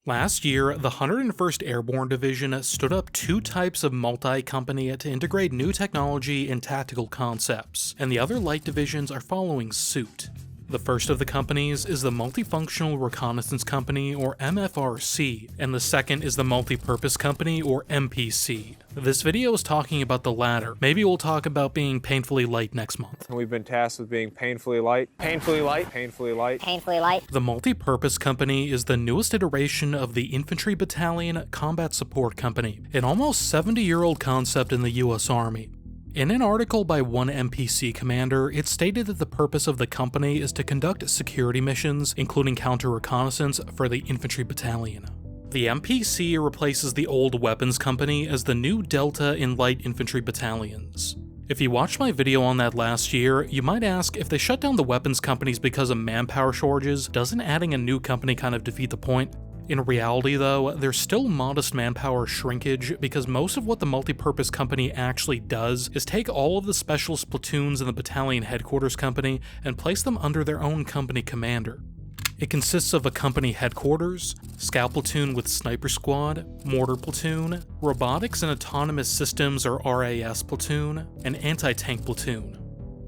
Last year, the 101st Airborne Division stood up two types of multi-company to integrate new technology and tactical concepts, and the other light divisions are following suit. The first of the companies is the Multifunctional Reconnaissance Company, or MFRC, and the second is the Multipurpose Company, or MPC. This video is talking about the latter. Maybe we'll talk about being painfully light next month. We've been tasked with being painfully light, painfully light, painfully light, painfully light. The Multipurpose Company is the newest iteration of the Infantry Battalion Combat Support Company, an almost 70-year-old concept in the US Army. In an article by one MPC commander, it stated that the purpose of the company is to conduct security missions, including counter-reconnaissance, for the infantry battalion. The MPC replaces the old weapons company as the new Delta in light infantry battalions. If you watched my video on that last year, you might ask if they shut down the weapons companies because of manpower shortages, doesn't adding a new company kind of defeat the point? In reality though, there's still modest manpower shrinkage because most of what the Multipurpose Company actually does is take all of the specialist platoons in the battalion headquarters company and place them under their own company commander. It consists of a company headquarters, scout platoon with sniper squad, mortar platoon, robotics and autonomous systems or RAS platoon, and anti-tank platoon.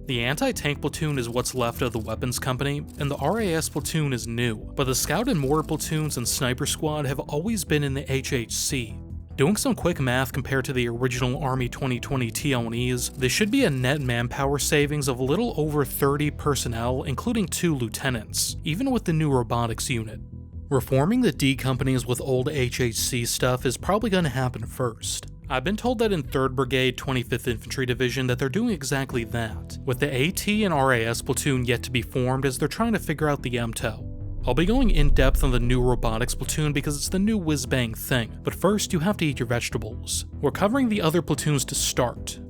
The anti-tank platoon is what's left of the weapons company, and the RAS platoon is new, but the scout and mortar platoons and sniper squad have always been in the HHC. Doing some quick math compared to the original Army 2020 TO&Es, this should be a net manpower savings of a little over 30 personnel, including 2 lieutenants, even with the new robotics unit. Reforming the D companies with old HHC stuff is probably going to happen first. I've been told that in 3rd Brigade 25th Infantry Division that they're doing exactly that, with the AT and RAS platoon yet to be formed as they're trying to figure out the MTO. I'll be going in depth on the new robotics platoon because it's the new whiz-bang thing, but first you have to eat your vegetables. We're covering the other platoons to start.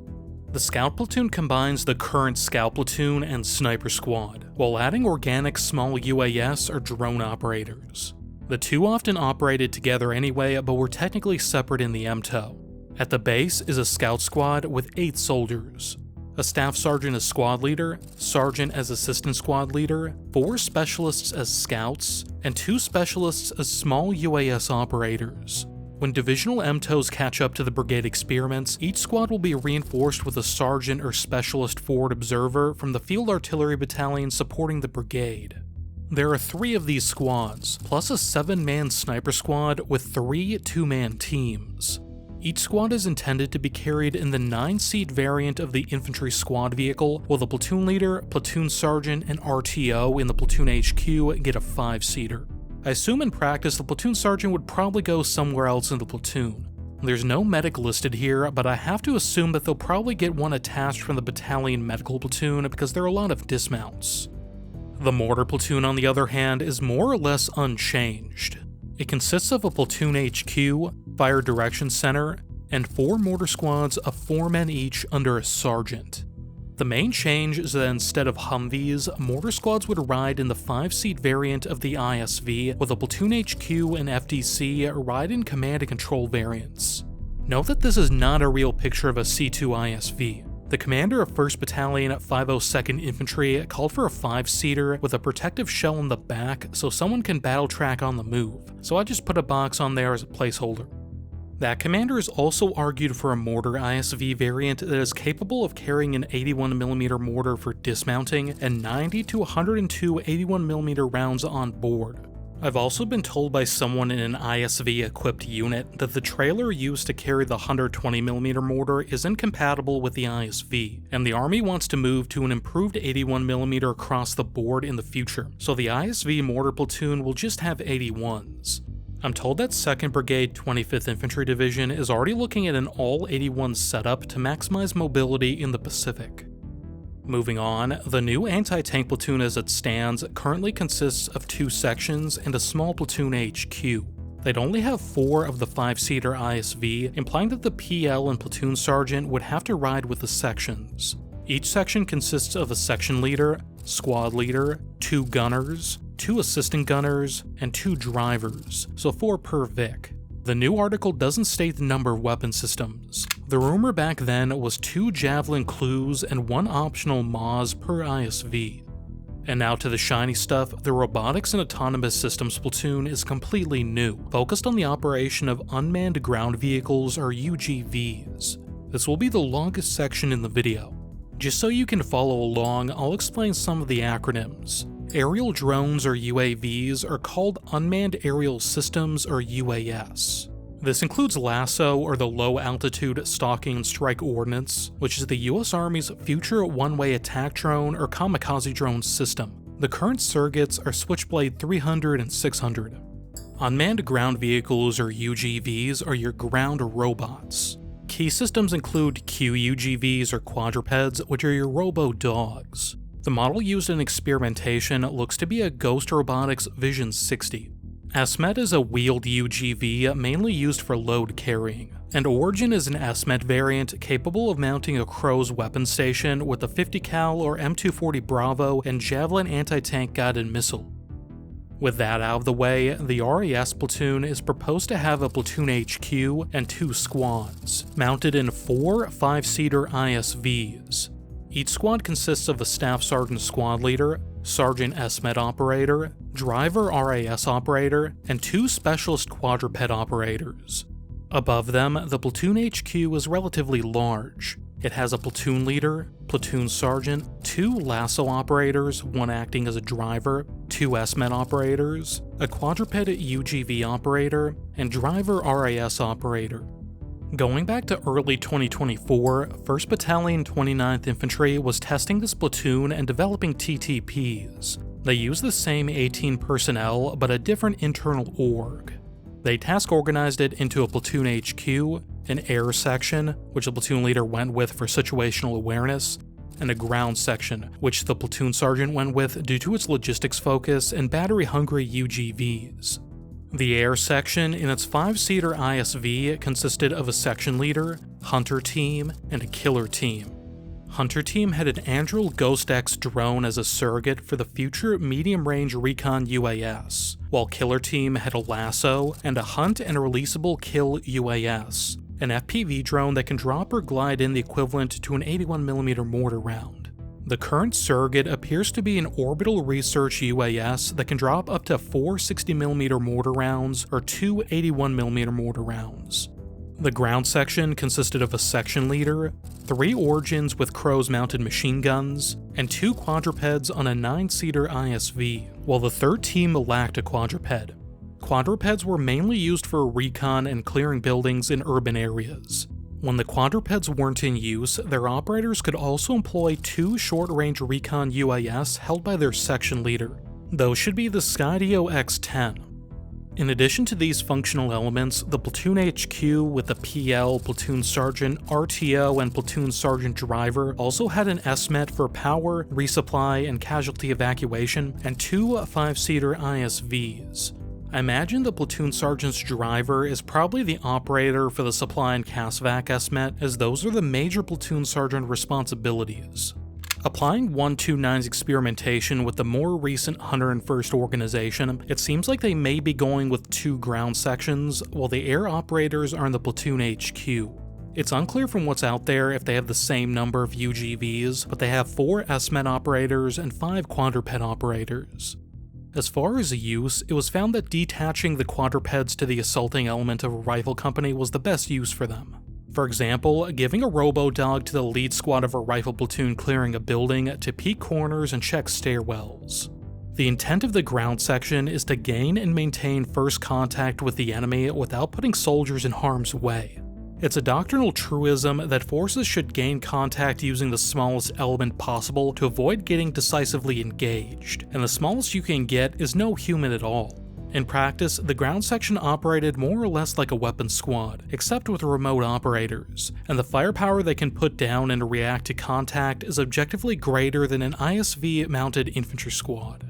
The Scout Platoon combines the current Scout Platoon and Sniper Squad, while adding organic small UAS or drone operators. The two often operated together anyway, but were technically separate in the MTO. At the base is a Scout Squad with 8 soldiers. A Staff Sergeant as Squad Leader, Sergeant as Assistant Squad Leader, 4 Specialists as Scouts, and 2 Specialists as Small UAS Operators. When divisional MTOs catch up to the brigade experiments, each squad will be reinforced with a Sergeant or Specialist Forward Observer from the Field Artillery Battalion supporting the brigade. There are 3 of these squads, plus a 7-man Sniper Squad with 3 2-man teams. Each squad is intended to be carried in the 9-seat variant of the infantry squad vehicle, while the platoon leader, platoon sergeant, and RTO in the platoon HQ get a 5-seater. I assume in practice the platoon sergeant would probably go somewhere else in the platoon. There's no medic listed here, but I have to assume that they'll probably get one attached from the battalion medical platoon because there are a lot of dismounts. The mortar platoon, on the other hand, is more or less unchanged. It consists of a platoon HQ, fire direction center, and 4 mortar squads of 4 men each under a sergeant. The main change is that instead of Humvees, mortar squads would ride in the 5-seat variant of the ISV, with a platoon HQ and FDC ride in command and control variants. Note that this is not a real picture of a C2 ISV. The commander of 1st Battalion at 502nd Infantry called for a 5-seater with a protective shell in the back so someone can battle track on the move, so I just put a box on there as a placeholder. That commander has also argued for a mortar ISV variant that is capable of carrying an 81mm mortar for dismounting and 90 to 102 81mm rounds on board. I've also been told by someone in an ISV-equipped unit that the trailer used to carry the 120mm mortar is incompatible with the ISV, and the Army wants to move to an improved 81mm across the board in the future, so the ISV mortar platoon will just have 81s. I'm told that 2nd Brigade 25th Infantry Division is already looking at an all-81 setup to maximize mobility in the Pacific. Moving on, the new anti-tank platoon as it stands currently consists of 2 sections and a small platoon HQ. They'd only have 4 of the 5-seater ISV, implying that the PL and platoon sergeant would have to ride with the sections. Each section consists of a section leader, squad leader, 2 gunners, 2 assistant gunners, and 2 drivers, so 4 per Vic. The new article doesn't state the number of weapon systems. The rumor back then was 2 Javelin Clues and 1 optional Maz per ISV. And now to the shiny stuff, the Robotics and Autonomous Systems Platoon is completely new, focused on the operation of Unmanned Ground Vehicles or UGVs. This will be the longest section in the video. Just so you can follow along, I'll explain some of the acronyms. Aerial drones or UAVs are called Unmanned Aerial Systems or UAS. This includes LASSO or the Low Altitude Stalking and Strike Ordnance, which is the US Army's future one-way attack drone or Kamikaze drone system. The current surrogates are Switchblade 300 and 600. Unmanned Ground Vehicles or UGVs are your ground robots. Key systems include QUGVs or quadrupeds, which are your robo-dogs. The model used in experimentation looks to be a Ghost Robotics Vision 60. SMET is a wheeled UGV mainly used for load carrying, and Origin is an SMET variant capable of mounting a Crow's weapon station with a 50 cal or M240 Bravo and Javelin anti-tank guided missile. With that out of the way, the RAS platoon is proposed to have a platoon HQ and 2 squads, mounted in 4 5-seater ISVs. Each squad consists of a Staff Sergeant Squad Leader, Sergeant SMET Operator, Driver RAS Operator, and 2 Specialist Quadruped Operators. Above them, the Platoon HQ is relatively large. It has a Platoon Leader, Platoon Sergeant, 2 Lasso Operators, one acting as a driver, 2 SMET Operators, a Quadruped UGV Operator, and Driver RAS Operator. Going back to early 2024, 1st Battalion 29th Infantry was testing this platoon and developing TTPs. They use the same 18 personnel, but a different internal org. They task organized it into a platoon HQ, an air section, which the platoon leader went with for situational awareness, and a ground section, which the platoon sergeant went with due to its logistics focus and battery-hungry UGVs. The air section in its 5-seater ISV consisted of a section leader, hunter team, and a killer team. Hunter team had an Anduril Ghost X drone as a surrogate for the future medium-range recon UAS, while killer team had a lasso and a hunt and releasable kill UAS, an FPV drone that can drop or glide in the equivalent to an 81mm mortar round. The current surrogate appears to be an orbital research UAS that can drop up to 4 60mm mortar rounds or 2 81mm mortar rounds. The ground section consisted of a section leader, 3 Origins with Crows mounted machine guns, and 2 quadrupeds on a 9-seater ISV, while the 3rd team lacked a quadruped. Quadrupeds were mainly used for recon and clearing buildings in urban areas. When the quadrupeds weren't in use, their operators could also employ 2 short-range recon UAS held by their section leader. Those should be the Skydio X-10. In addition to these functional elements, the Platoon HQ with the PL, Platoon Sergeant, RTO, and Platoon Sergeant Driver also had an SMET for power, resupply, and casualty evacuation, and 2 5-seater ISVs. I imagine the Platoon Sergeant's Driver is probably the operator for the supply and CASVAC SMET, as those are the major Platoon Sergeant responsibilities. Applying 129's experimentation with the more recent 101st organization, it seems like they may be going with 2 ground sections, while the air operators are in the Platoon HQ. It's unclear from what's out there if they have the same number of UGVs, but they have 4 SMET operators and 5 quadruped operators. As far as use, it was found that detaching the quadrupeds to the assaulting element of a rifle company was the best use for them. For example, giving a robo-dog to the lead squad of a rifle platoon clearing a building to peek corners and check stairwells. The intent of the ground section is to gain and maintain first contact with the enemy without putting soldiers in harm's way. It's a doctrinal truism that forces should gain contact using the smallest element possible to avoid getting decisively engaged, and the smallest you can get is no human at all. In practice, the ground section operated more or less like a weapons squad, except with remote operators, and the firepower they can put down and react to contact is objectively greater than an ISV-mounted infantry squad.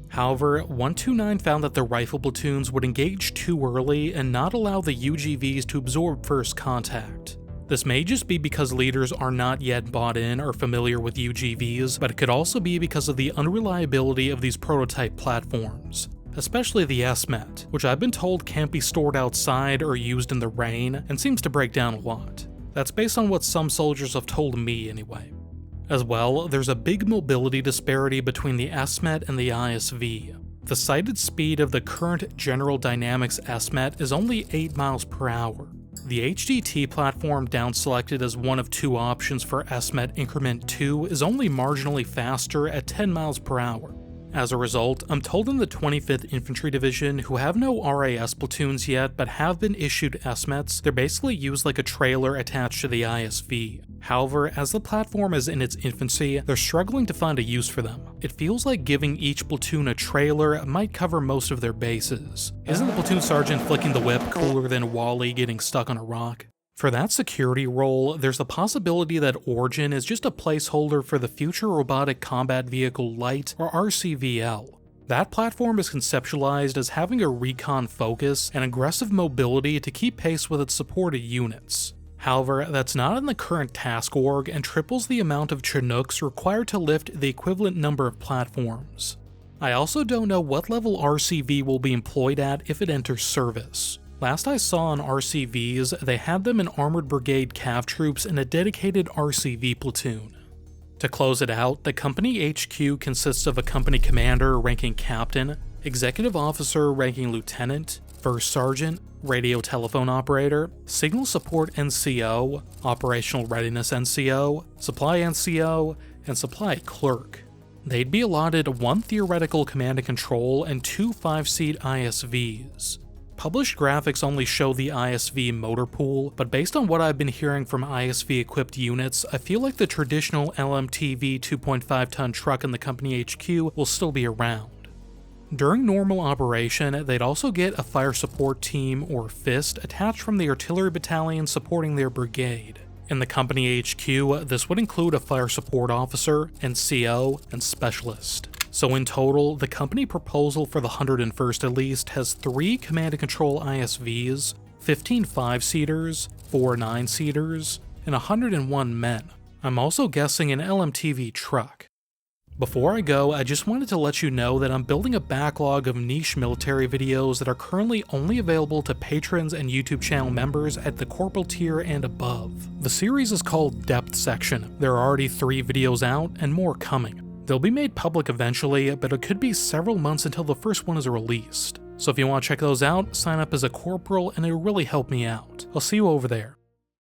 However, 129 found that the rifle platoons would engage too early and not allow the UGVs to absorb first contact. This may just be because leaders are not yet bought in or familiar with UGVs, but it could also be because of the unreliability of these prototype platforms, especially the SMET, which I've been told can't be stored outside or used in the rain and seems to break down a lot. That's based on what some soldiers have told me anyway. As well, there's a big mobility disparity between the SMET and the ISV. The cited speed of the current General Dynamics SMET is only 8 miles per hour. The HDT platform down-selected as one of two options for SMET Increment 2 is only marginally faster at 10 miles per hour. As a result, I'm told in the 25th Infantry Division, who have no RAS platoons yet but have been issued SMETs, they're basically used like a trailer attached to the ISV. However, as the platform is in its infancy, they're struggling to find a use for them. It feels like giving each platoon a trailer might cover most of their bases. Isn't the platoon sergeant flicking the whip cooler than Wally getting stuck on a rock? For that security role, there's the possibility that Origin is just a placeholder for the Future Robotic Combat Vehicle Light, or RCVL. That platform is conceptualized as having a recon focus and aggressive mobility to keep pace with its supported units. However, that's not in the current task org and triples the amount of Chinooks required to lift the equivalent number of platforms. I also don't know what level RCV will be employed at if it enters service. Last I saw on RCVs, they had them in Armored Brigade Cav troops in a dedicated RCV platoon. To close it out, the company HQ consists of a company commander ranking captain, executive officer ranking lieutenant, first sergeant, radio telephone operator, signal support NCO, operational readiness NCO, supply NCO, and supply clerk. They'd be allotted one theoretical command and control and two 5-seat ISVs. Published graphics only show the ISV motor pool, but based on what I've been hearing from ISV-equipped units, I feel like the traditional LMTV 2.5-ton truck in the company HQ will still be around. During normal operation, they'd also get a fire support team, or FIST, attached from the artillery battalion supporting their brigade. In the company HQ, this would include a fire support officer, NCO, and specialist. So in total, the company proposal for the 101st at least has 3 command and control ISVs, 15 5-seaters, 4 9-seaters, and 101 men. I'm also guessing an LMTV truck. Before I go, I just wanted to let you know that I'm building a backlog of niche military videos that are currently only available to patrons and YouTube channel members at the corporal tier and above. The series is called Depth Section. There are already 3 videos out and more coming. They'll be made public eventually, but it could be several months until the first one is released. So if you want to check those out, sign up as a corporal and it'll really help me out. I'll see you over there.